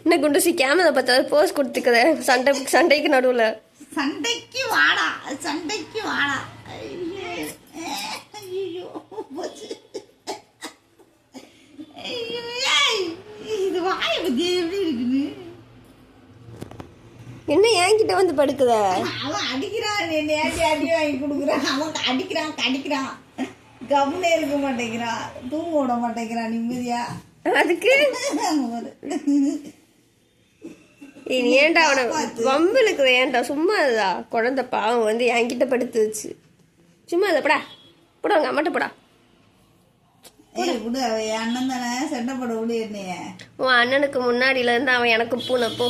என்ன குண்டுசி கேமரா பார்த்தாது போஸ் கொடுத்துக்கிற சண்டைக்கு நடுவில் சண்டைக்கு வாடா சண்டைக்கு வாடா. ஐயோ போச்சு. இது வாய பத்தி எப்படி இருக்குது? என்ன என்கிட்ட வந்து படுக்குத? அவன் அடிக்கிறான், என்ன ஏட்டி அடி வாங்கி கொடுக்குறான். அவன் அடிக்கிறான் கடிக்கிறான், கம்முனே இருக்க மாட்டேங்கிறான், தூங்க விட மாட்டேங்கிறான் நிம்மதியா. அதுக்கு ஏன்டா அவனை வம்பிழுக்குற? ஏன்டா சும்மா இதா குழந்தை பாவம் வந்து என்கிட்ட படுத்துச்சு. சும்மா இதை படா போட உங்க அம்மாட்ட போடா. விடு, அவன் என் அண்ணன் தானே, சண்டை போட விடு. என்னைய உன் அண்ணனுக்கு முன்னாடியில இருந்து அவன் எனக்கு பூனை போ.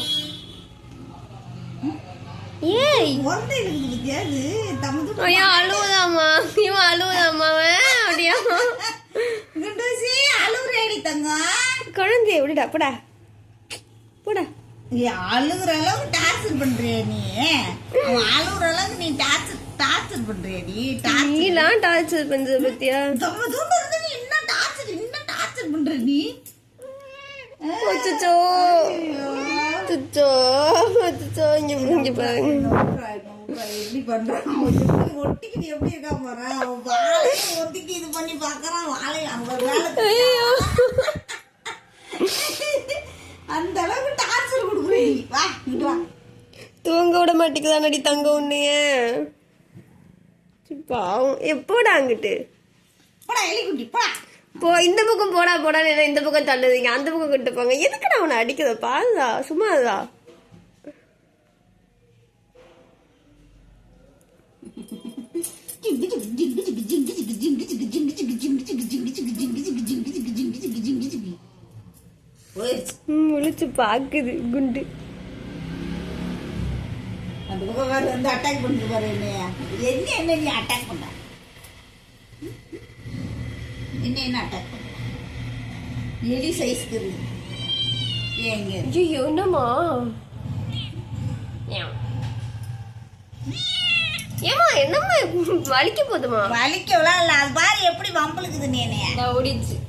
ஏய் உரண்டை இருக்குது பத்தியா? இது தம்பு ஐயா அழுவுதாமா, இவன் அழுவுதாமா அவன் அப்படியா? குண்டூசி அழுகுறேடி தங்கம். குழந்தைய விடுடா போடா போடா. அழுகுற அளவுக்கு டார்ச்சர் பண்றியா நீ? அவன் அழுகுற அளவுக்கு நீ டார்ச்சர் பண்றியா நீ? நீலாம் டார்ச்சர் பண்றது பத்தியா? தம்ம தூண்டு இருந்து நீ என்ன டார்ச்சர் பண்ற நீ? அச்சச்சோ அச்சச்சோ அச்சச்சோ. இங்க பாருங்க எப்படி பண்றான். ஒட்டிக்கிட்டு எப்படி இருக்கா பாரு. அவன் வாழை ஒட்டிக்கு இது பண்ணி பாக்குறான். வாழை அவங்க ஐயோ அந்த அளவுக்கு டார்ச்சர் கொடுக்குறீ. வா இங்க வா. தூங்க விட மாட்டேங்குதானடி தங்க உன்னைய. பாவம் எப்போடா அங்கிட்டு போடா எலிக்குட்டி போடா. போ இந்த பக்கம் போடா போடா. இந்த பக்கம் தள்ளுதீங்க, அந்த பக்கம் கிட்ட போங்க. எதுக்கு நான் அவனை அடிக்கிறத பாருதா சும்மா அதா. முழிச்சு பாக்குது குண்டு. அந்த பக்கம் வந்து அட்டாக் பண்ணிட்டு பாரு. என்ன நீ அட்டாக் பண்ண? என்ன அட்டாக் பண்ண? எலி சைஸ்க்கு இருக்கு. ஏங்க ஐயோ என்னம்மா ஏமா என்னம்மா வலிக்க போதுமா? வலிக்கலாம் இல்ல, அது பாரு எப்படி வம்பளுக்குது. நீ ஓடிச்சு.